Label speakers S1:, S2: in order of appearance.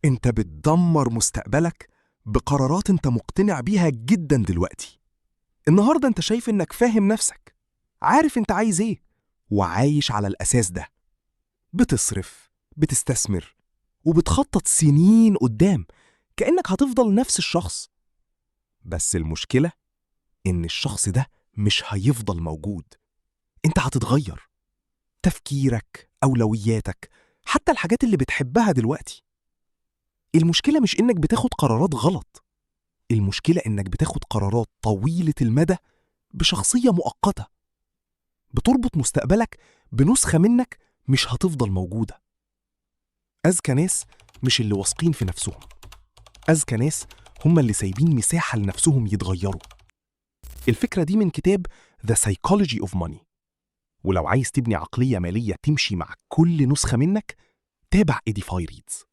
S1: انت بتدمر مستقبلك بقرارات انت مقتنع بيها جدا دلوقتي. النهاردة انت شايف انك فاهم نفسك، عارف انت عايز ايه، وعايش على الأساس ده. بتصرف، بتستثمر، وبتخطط سنين قدام كأنك هتفضل نفس الشخص. بس المشكلة إن الشخص ده مش هيفضل موجود. انت هتتغير، تفكيرك، أولوياتك، حتى الحاجات اللي بتحبها دلوقتي. المشكلة مش إنك بتاخد قرارات غلط، المشكلة إنك بتاخد قرارات طويلة المدى بشخصية مؤقتة، بتربط مستقبلك بنسخة منك مش هتفضل موجودة. أذكى ناس مش اللي واثقين في نفسهم، أذكى ناس هم اللي سايبين مساحة لنفسهم يتغيروا. الفكرة دي من كتاب The Psychology of Money. ولو عايز تبني عقلية مالية تمشي مع كل نسخة منك، تابع إيديفاي ريدز.